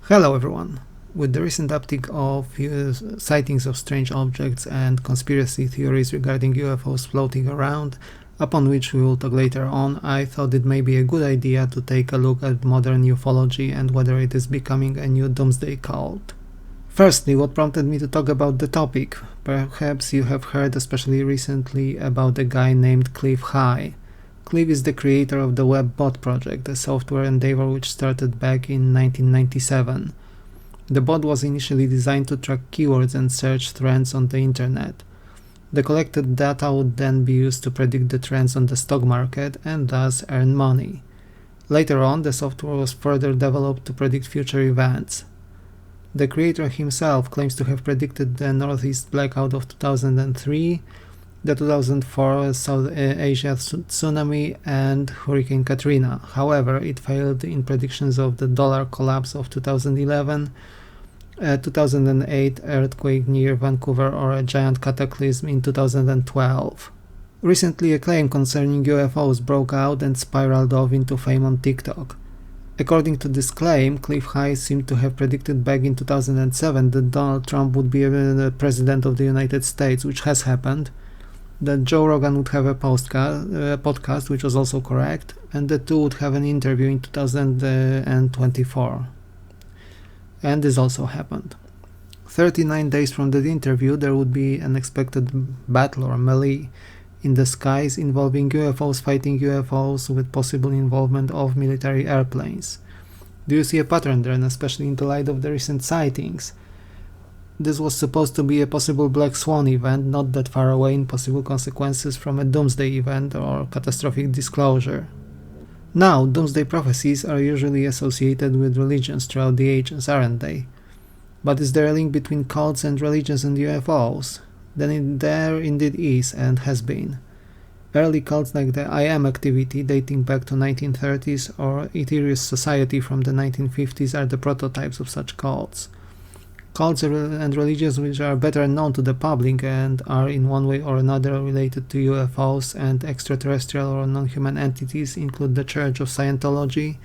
Hello everyone! With the recent uptick of sightings of strange objects and conspiracy theories regarding UFOs floating around, upon which we will talk later on, I thought it may be a good idea to take a look at modern ufology and whether it is becoming a new doomsday cult. Firstly, what prompted me to talk about the topic? Perhaps you have heard, especially recently, about a guy named Cliff High. Cliff is the creator of the WebBot project, a software endeavor which started back in 1997. The bot was initially designed to track keywords and search trends on the internet. The collected data would then be used to predict the trends on the stock market and thus earn money. Later on, the software was further developed to predict future events. The creator himself claims to have predicted the Northeast blackout of 2003, the 2004 South Asia tsunami and Hurricane Katrina. However, it failed in predictions of the dollar collapse of 2011, a 2008 earthquake near Vancouver, or a giant cataclysm in 2012. Recently, a claim concerning UFOs broke out and spiraled off into fame on TikTok. According to this claim, Cliff High seemed to have predicted back in 2007 that Donald Trump would be the president of the United States, which has happened, that Joe Rogan would have a podcast, which was also correct, and the two would have an interview in 2024. And this also happened. 39 days from that interview, there would be an expected battle or melee in the skies involving UFOs fighting UFOs with possible involvement of military airplanes. Do you see a pattern there, and especially in the light of the recent sightings? This was supposed to be a possible black swan event, not that far away in possible consequences from a doomsday event or catastrophic disclosure. Now, doomsday prophecies are usually associated with religions throughout the ages, aren't they? But is there a link between cults and religions and UFOs? Then there indeed is and has been. Early cults like the I Am activity dating back to 1930s or Ethereal Society from the 1950s are the prototypes of such cults. Cults and religions which are better known to the public and are in one way or another related to UFOs and extraterrestrial or non-human entities include the Church of Scientology,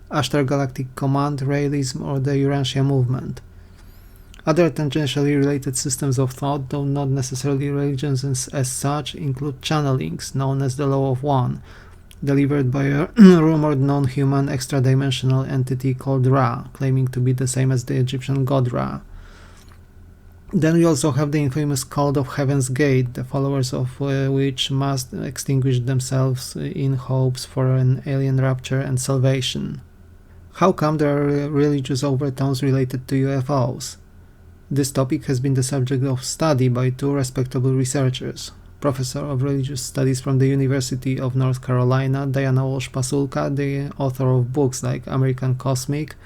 Ashtar Galactic Command, Raelism, or the Urantia movement. Other tangentially related systems of thought, though not necessarily religions as such, include channelings, known as the Law of One, delivered by a rumored non-human extra-dimensional entity called Ra, claiming to be the same as the Egyptian god Ra. Then we also have the infamous cult of Heaven's Gate, the followers of which must extinguish themselves in hopes for an alien rapture and salvation. How come there are religious overtones related to UFOs? This topic has been the subject of study by two respectable researchers: Professor of Religious Studies from the University of North Carolina, Diana Walsh-Pasulka, the author of books like American Cosmic,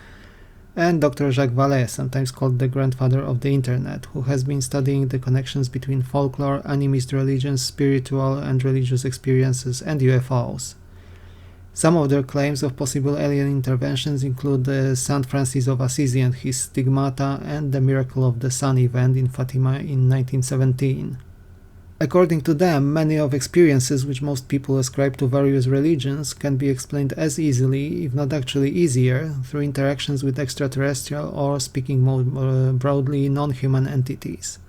and Dr. Jacques Vallée, sometimes called the grandfather of the internet, who has been studying the connections between folklore, animist religions, spiritual and religious experiences, and UFOs. Some of their claims of possible alien interventions include St. Francis of Assisi and his stigmata and the Miracle of the Sun event in Fatima in 1917. According to them, many of experiences which most people ascribe to various religions can be explained as easily, if not actually easier, through interactions with extraterrestrial or, speaking more broadly, non-human entities.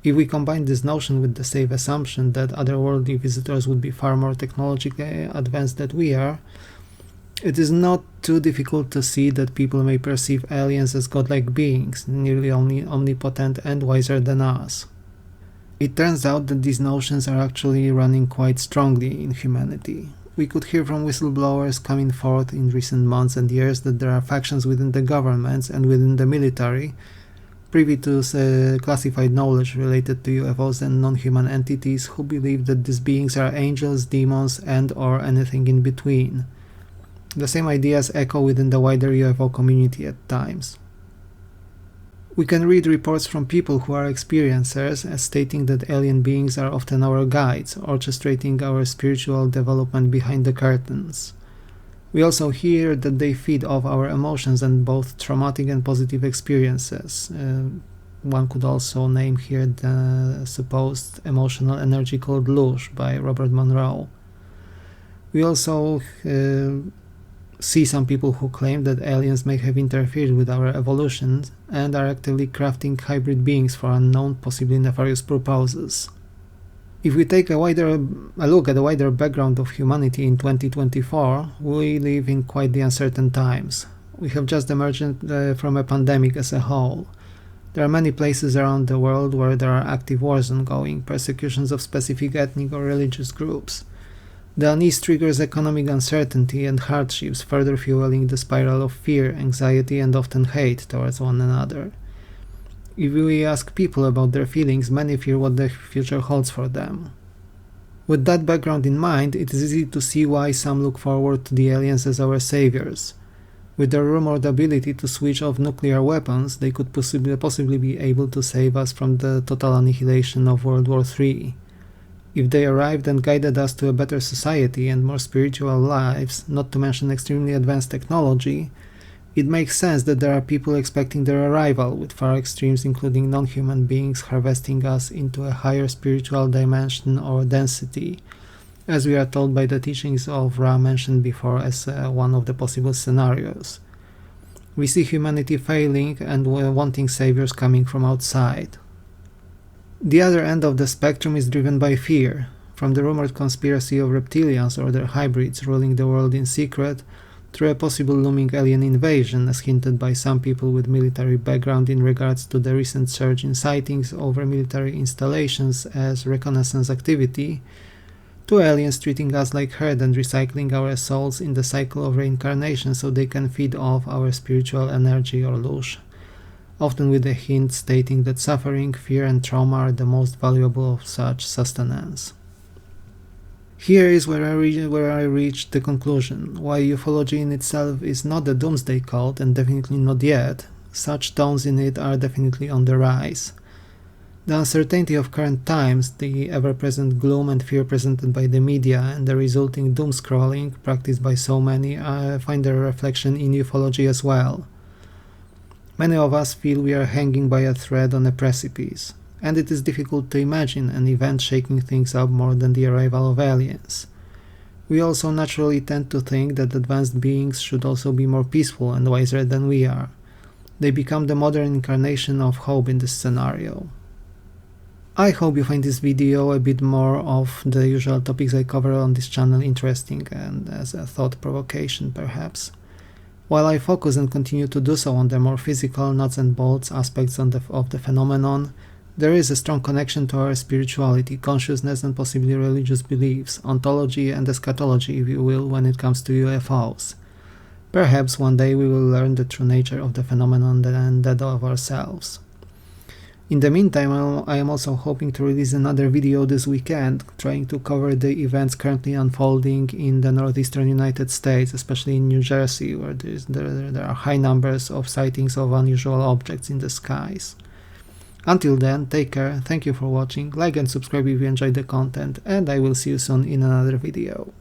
If we combine this notion with the safe assumption that otherworldly visitors would be far more technologically advanced than we are, it is not too difficult to see that people may perceive aliens as godlike beings, nearly omnipotent and wiser than us. It turns out that these notions are actually running quite strongly in humanity. We could hear from whistleblowers coming forth in recent months and years that there are factions within the governments and within the military privy to classified knowledge related to UFOs and non-human entities who believe that these beings are angels, demons, and or anything in between. The same ideas echo within the wider UFO community at times. We can read reports from people who are experiencers as stating that alien beings are often our guides, orchestrating our spiritual development behind the curtains. We also hear that they feed off our emotions and both traumatic and positive experiences. One could also name here the supposed emotional energy called Lush by Robert Monroe. We also see some people who claim that aliens may have interfered with our evolution and are actively crafting hybrid beings for unknown, possibly nefarious purposes. If we take a look at the wider background of humanity in 2024, we live in quite the uncertain times. We have just emerged from a pandemic as a whole. There are many places around the world where there are active wars ongoing, persecutions of specific ethnic or religious groups. The unease triggers economic uncertainty and hardships, further fueling the spiral of fear, anxiety, and often hate towards one another. If we ask people about their feelings, many fear what the future holds for them. With that background in mind, it is easy to see why some look forward to the aliens as our saviors. With their rumored ability to switch off nuclear weapons, they could possibly be able to save us from the total annihilation of World War III. If they arrived and guided us to a better society and more spiritual lives, not to mention extremely advanced technology, it makes sense that there are people expecting their arrival, with far extremes including non-human beings harvesting us into a higher spiritual dimension or density, as we are told by the teachings of Ra mentioned before as one of the possible scenarios. We see humanity failing and wanting saviors coming from outside. The other end of the spectrum is driven by fear, from the rumored conspiracy of reptilians or their hybrids ruling the world in secret, through a possible looming alien invasion as hinted by some people with military background in regards to the recent surge in sightings over military installations as reconnaissance activity, to aliens treating us like herd and recycling our souls in the cycle of reincarnation so they can feed off our spiritual energy or lush, often with a hint stating that suffering, fear and trauma are the most valuable of such sustenance. Here is where I reached the conclusion. While ufology in itself is not a doomsday cult, and definitely not yet, such tones in it are definitely on the rise. The uncertainty of current times, the ever-present gloom and fear presented by the media, and the resulting doom-scrolling practiced by so many find their reflection in ufology as well. Many of us feel we are hanging by a thread on a precipice, and it is difficult to imagine an event shaking things up more than the arrival of aliens. We also naturally tend to think that advanced beings should also be more peaceful and wiser than we are. They become the modern incarnation of hope in this scenario. I hope you find this video a bit more of the usual topics I cover on this channel interesting and as a thought provocation perhaps. While I focus and continue to do so on the more physical nuts and bolts aspects of the phenomenon, there is a strong connection to our spirituality, consciousness and possibly religious beliefs, ontology and eschatology if you will when it comes to UFOs. Perhaps one day we will learn the true nature of the phenomenon and that of ourselves. In the meantime, I am also hoping to release another video this weekend, trying to cover the events currently unfolding in the northeastern United States, especially in New Jersey, where there are high numbers of sightings of unusual objects in the skies. Until then, take care, thank you for watching, like and subscribe if you enjoyed the content, and I will see you soon in another video.